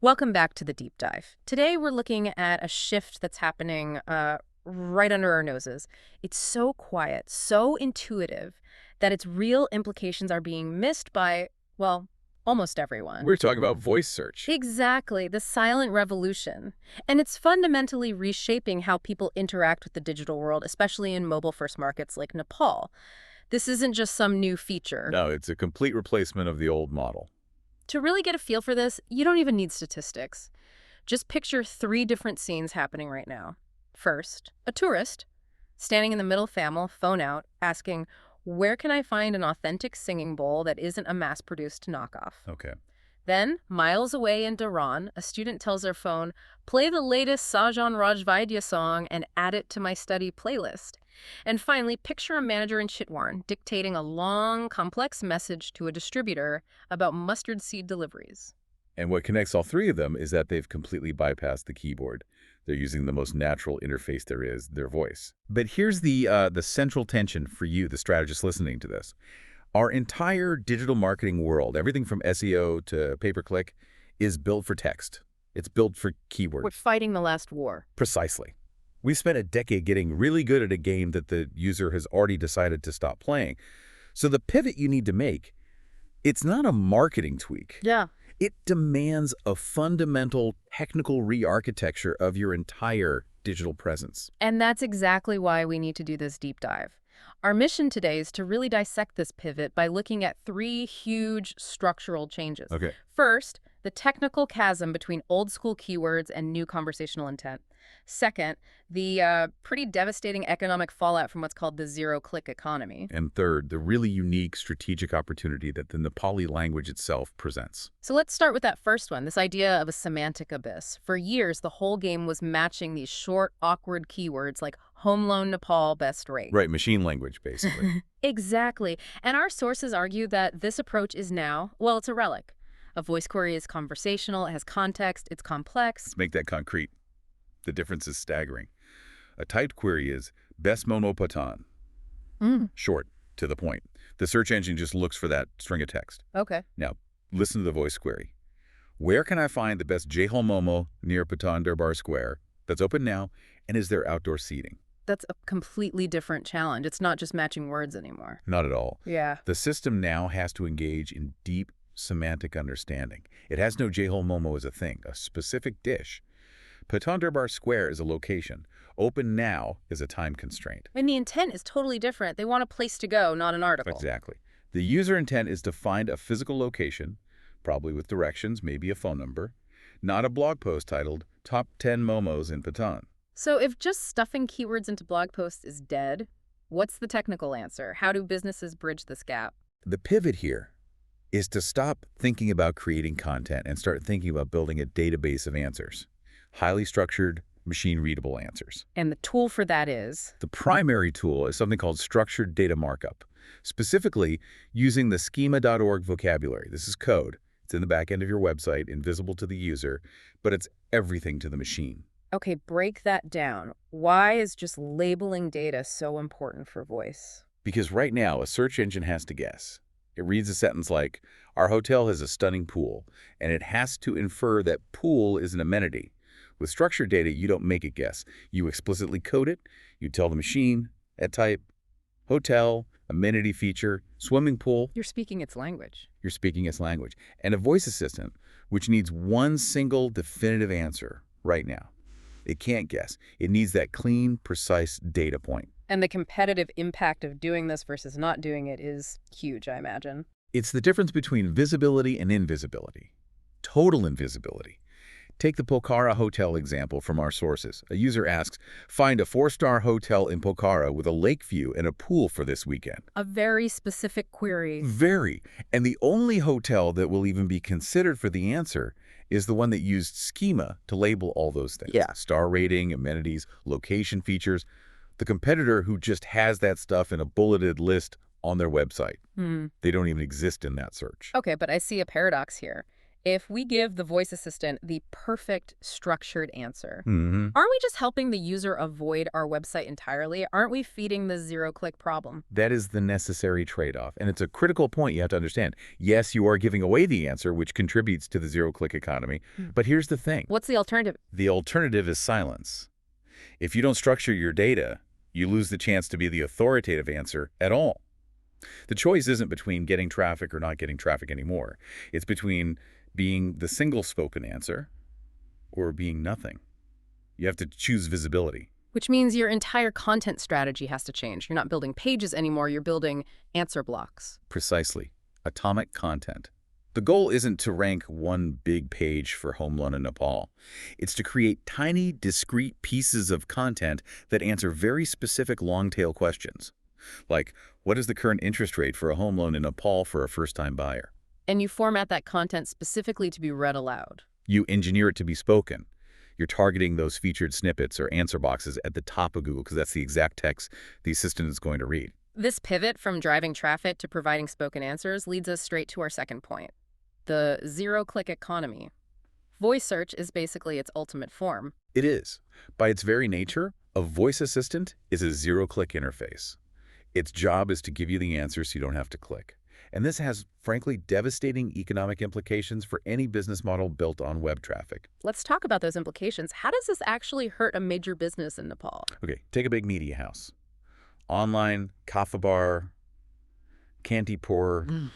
Welcome back to the deep dive. Today we're looking at a shift that's happening right under our noses. It's so quiet, so intuitive that its real implications are being missed by, well, almost everyone. We're talking about voice search. Exactly, the silent revolution. And it's fundamentally reshaping how people interact with the digital world, especially in mobile-first markets like Nepal. This isn't just some new feature. No, it's a complete replacement of the old model. To really get a feel for this, you don't even need statistics. Just picture three different scenes happening right now. First, a tourist, standing in the middle of Famil, phone out, asking, where can I find an authentic singing bowl that isn't a mass-produced knockoff? Okay. Then, miles away in Dharan, a student tells their phone, play the latest Sajan Rajvaidya song and add it to my study playlist. And finally, picture a manager in Chitwan dictating a long, complex message to a distributor about mustard seed deliveries. And what connects all three of them is that they've completely bypassed the keyboard. They're using the most natural interface there is, their voice. But here's the central tension for you, the strategist listening to this. Our entire digital marketing world, everything from SEO to pay-per-click, is built for text. It's built for keywords. We're fighting the last war. Precisely. We spent a decade getting really good at a game that the user has already decided to stop playing. So the pivot you need to make, it's not a marketing tweak. Yeah. It demands a fundamental technical re-architecture of your entire digital presence. And that's exactly why we need to do this deep dive. Our mission today is to really dissect this pivot by looking at three huge structural changes. Okay. First, the technical chasm between old-school keywords and new conversational intent. Second, the pretty devastating economic fallout from what's called the zero-click economy. And third, the really unique strategic opportunity that the Nepali language itself presents. So let's start with that first one, this idea of a semantic abyss. For years, the whole game was matching these short, awkward keywords like home loan Nepal best rate. Right, machine language, basically. Exactly. And our sources argue that this approach is now, well, it's a relic. A voice query is conversational, it has context, it's complex. Let's make that concrete. The difference is staggering. A typed query is best monopatan. Short, to the point. The search engine just looks for that string of text. Okay. Now, listen to the voice query. Where can I find the best Jehol Momo near Patan Durbar Square that's open now, and is there outdoor seating? That's a completely different challenge. It's not just matching words anymore. Not at all. Yeah. The system now has to engage in deep semantic understanding. It has no Jehol Momo as a thing, a specific dish. Patan Durbar Square is a location. Open now is a time constraint. And the intent is totally different. They want a place to go, not an article. Exactly. The user intent is to find a physical location, probably with directions, maybe a phone number, not a blog post titled Top 10 Momos in Patan. So if just stuffing keywords into blog posts is dead, what's the technical answer? How do businesses bridge this gap? The pivot here is to stop thinking about creating content and start thinking about building a database of answers. Highly structured, machine-readable answers. And the tool for that is? The primary tool is something called structured data markup, specifically using the schema.org vocabulary. This is code. It's in the back end of your website, invisible to the user, but it's everything to the machine. Okay, break that down. Why is just labeling data so important for voice? Because right now, a search engine has to guess. It reads a sentence like, our hotel has a stunning pool, and it has to infer that pool is an amenity. With structured data, you don't make it guess. You explicitly code it. You tell the machine, at type, hotel, amenity feature, swimming pool. You're speaking its language. You're speaking its language. And a voice assistant, which needs one single definitive answer right now. It can't guess. It needs that clean, precise data point. And the competitive impact of doing this versus not doing it is huge, I imagine. It's the difference between visibility and invisibility. Total invisibility. Take the Pokhara hotel example from our sources. A user asks, find a 4-star hotel in Pokhara with a lake view and a pool for this weekend. A very specific query. Very. And the only hotel that will even be considered for the answer is the one that used schema to label all those things. Yeah. Star rating, amenities, location features. The competitor who just has that stuff in a bulleted list on their website. They don't even exist in that search. Okay, but I see a paradox here. If we give the voice assistant the perfect structured answer, Hmm. aren't we just helping the user avoid our website entirely? Aren't we feeding the zero-click problem? That is the necessary trade-off, and it's a critical point you have to understand. Yes, you are giving away the answer, which contributes to the zero-click economy, Hmm. but here's the thing. What's the alternative? The alternative is silence. If you don't structure your data, you lose the chance to be the authoritative answer at all. The choice isn't between getting traffic or not getting traffic anymore. It's between being the single spoken answer or being nothing. You have to choose visibility. Which means your entire content strategy has to change. You're not building pages anymore, you're building answer blocks. Precisely. Atomic content. The goal isn't to rank one big page for home loan in Nepal. It's to create tiny, discrete pieces of content that answer very specific long-tail questions. Like, what is the current interest rate for a home loan in Nepal for a first-time buyer? And you format that content specifically to be read aloud. You engineer it to be spoken. You're targeting those featured snippets or answer boxes at the top of Google because that's the exact text the assistant is going to read. This pivot from driving traffic to providing spoken answers leads us straight to our second point, the zero-click economy. Voice search is basically its ultimate form. It is. By its very nature, a voice assistant is a zero-click interface. Its job is to give you the answer so you don't have to click. And this has, frankly, devastating economic implications for any business model built on web traffic. Let's talk about those implications. How does this actually hurt a major business in Nepal? Okay, take a big media house. Online, Kaffa bar, Kantipur,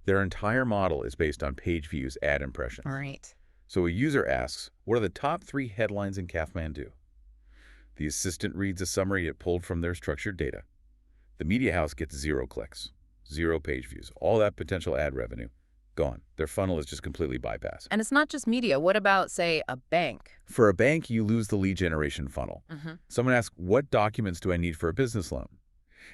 their entire model is based on page views, ad impressions. All right. So a user asks, what are the top 3 headlines in Kathmandu? The assistant reads a summary it pulled from their structured data. The media house gets 0 clicks, 0 page views. All that potential ad revenue, gone. Their funnel is just completely bypassed. And it's not just media. What about, say, a bank? For a bank, you lose the lead generation funnel. Someone asks, what documents do I need for a business loan?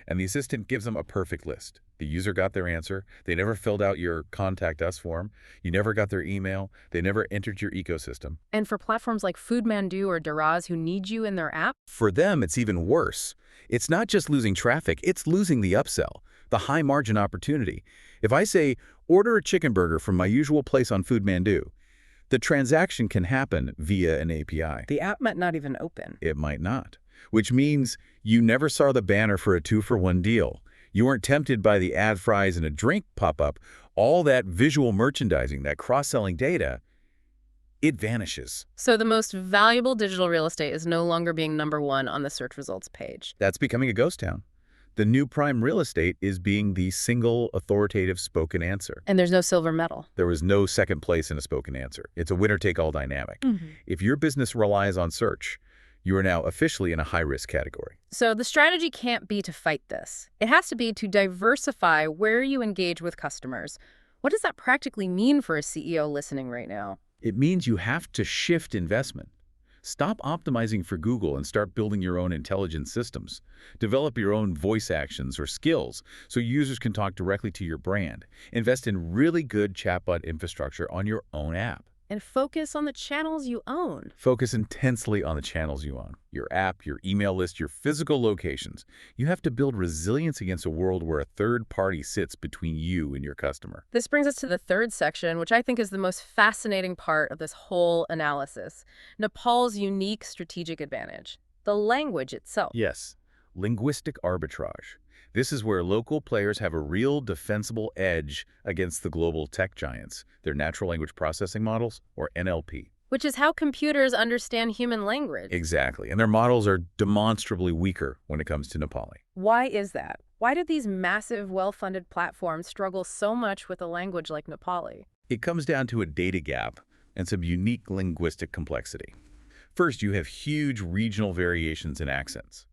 And the assistant gives them a perfect list. The user got their answer. They never filled out your Contact Us form. You never got their email. They never entered your ecosystem. And for platforms like Foodmandu or Daraz who need you in their app? For them, it's even worse. It's not just losing traffic, it's losing the upsell, the high-margin opportunity. If I say, order a chicken burger from my usual place on Foodmandu, the transaction can happen via an API. The app might not even open. It might not, which means you never saw the banner for a 2-for-1 deal. You weren't tempted by the ad fries and a drink pop-up. All that visual merchandising, that cross-selling data, it vanishes. So the most valuable digital real estate is no longer being number 1 on the search results page. That's becoming a ghost town. The new prime real estate is being the single authoritative spoken answer. And there's no silver medal. There was no second place in a spoken answer. It's a winner-take-all dynamic. If your business relies on search, you are now officially in a high-risk category. So the strategy can't be to fight this. It has to be to diversify where you engage with customers. What does that practically mean for a CEO listening right now? It means you have to shift investment. Stop optimizing for Google and start building your own intelligent systems. Develop your own voice actions or skills so users can talk directly to your brand. Invest in really good chatbot infrastructure on your own app. And focus on the channels you own. Focus intensely on the channels you own, your app, your email list, your physical locations. You have to build resilience against a world where a third party sits between you and your customer. This brings us to the third section, which I think is the most fascinating part of this whole analysis. Nepal's unique strategic advantage, the language itself. Yes, linguistic arbitrage. This is where local players have a real defensible edge against the global tech giants, their natural language processing models, or NLP. Which is how computers understand human language. Exactly, and their models are demonstrably weaker when it comes to Nepali. Why is that? Why do these massive, well-funded platforms struggle so much with a language like Nepali? It comes down to a data gap and some unique linguistic complexity. First, you have huge regional variations in accents.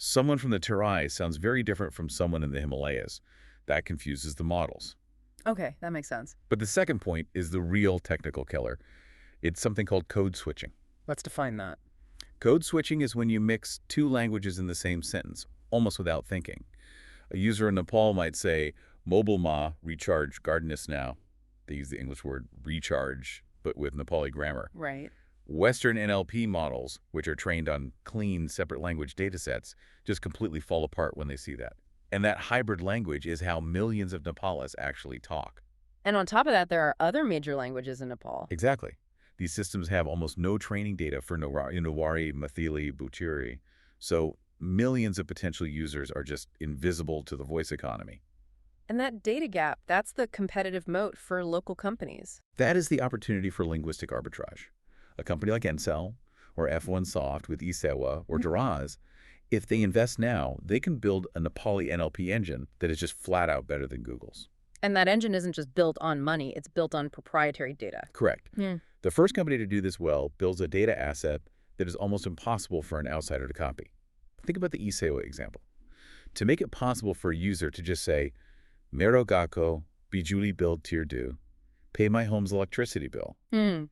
Someone from the Terai sounds very different from someone in the Himalayas. That confuses the models. Okay, that makes sense. But the second point is the real technical killer. It's something called code switching. Let's define that. Code switching is when you mix 2 languages in the same sentence, almost without thinking. A user in Nepal might say, mobile ma, recharge, gardenis now. They use the English word recharge, but with Nepali grammar. Right. Western NLP models, which are trained on clean, separate language datasets, just completely fall apart when they see that. And that hybrid language is how millions of Nepalis actually talk. And on top of that, there are other major languages in Nepal. Exactly. These systems have almost no training data for Newari, Mathili, Butchiri, so millions of potential users are just invisible to the voice economy. And that data gap, that's the competitive moat for local companies. That is the opportunity for linguistic arbitrage. A company like Encel, or F1 Soft with Isewa, or Daraz, if they invest now, they can build a Nepali NLP engine that is just flat out better than Google's. And that engine isn't just built on money, it's built on proprietary data. Correct. Hmm. The first company to do this well builds a data asset that is almost impossible for an outsider to copy. Think about the Isewa example. To make it possible for a user to just say, Mero Gako, Bijuli Bill Tier Do, pay my home's electricity bill,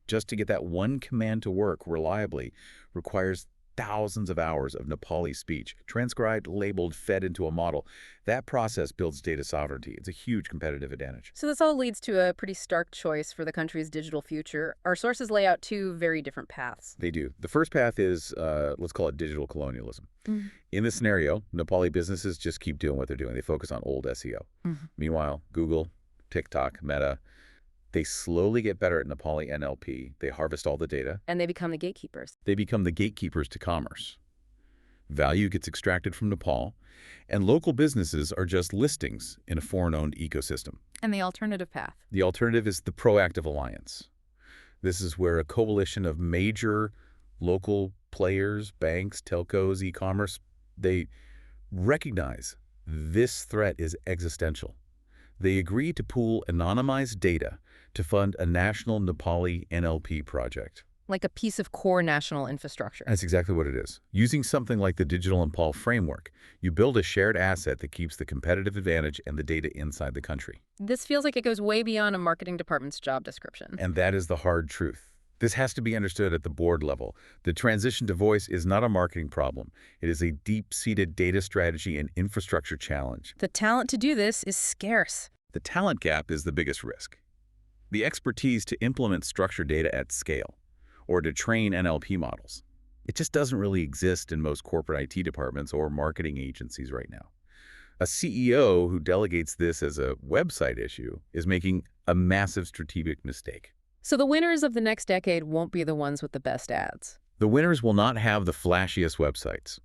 just to get that one command to work reliably requires thousands of hours of Nepali speech, transcribed, labeled, fed into a model. That process builds data sovereignty. It's a huge competitive advantage. So this all leads to a pretty stark choice for the country's digital future. Our sources lay out two very different paths. They do. The first path is, let's call it digital colonialism. Mhm. In this scenario, Nepali businesses just keep doing what they're doing. They focus on old SEO. Meanwhile, Google, TikTok, Meta, they slowly get better at Nepali NLP. They harvest all the data. And they become the gatekeepers. They become the gatekeepers to commerce. Value gets extracted from Nepal, and local businesses are just listings in a foreign-owned ecosystem. And the alternative path. The alternative is the proactive alliance. This is where a coalition of major local players, banks, telcos, e-commerce, they recognize this threat is existential. They agree to pool anonymized data to fund a national Nepali NLP project. Like a piece of core national infrastructure. That's exactly what it is. Using something like the Digital Nepal framework, you build a shared asset that keeps the competitive advantage and the data inside the country. This feels like it goes way beyond a marketing department's job description. And that is the hard truth. This has to be understood at the board level. The transition to voice is not a marketing problem. It is a deep-seated data strategy and infrastructure challenge. The talent to do this is scarce. The talent gap is the biggest risk. The expertise to implement structured data at scale, or to train NLP models. It just doesn't really exist in most corporate IT departments or marketing agencies right now. A CEO who delegates this as a website issue is making a massive strategic mistake. So the winners of the next decade won't be the ones with the best ads. The winners will not have the flashiest websites.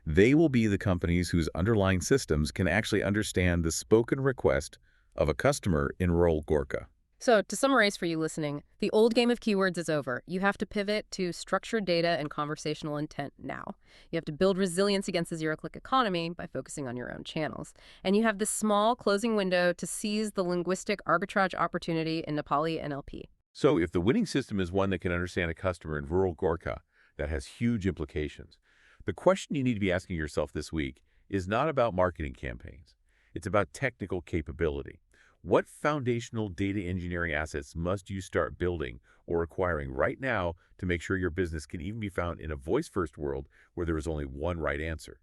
They will be the companies whose underlying systems can actually understand the spoken request of a customer in rural Gorkha. So to summarize for you listening, the old game of keywords is over. You have to pivot to structured data and conversational intent now. You have to build resilience against the zero-click economy by focusing on your own channels. And you have this small closing window to seize the linguistic arbitrage opportunity in Nepali NLP. So if the winning system is one that can understand a customer in rural Gorkha, that has huge implications. The question you need to be asking yourself this week is not about marketing campaigns. It's about technical capability. What foundational data engineering assets must you start building or acquiring right now to make sure your business can even be found in a voice-first world where there is only one right answer?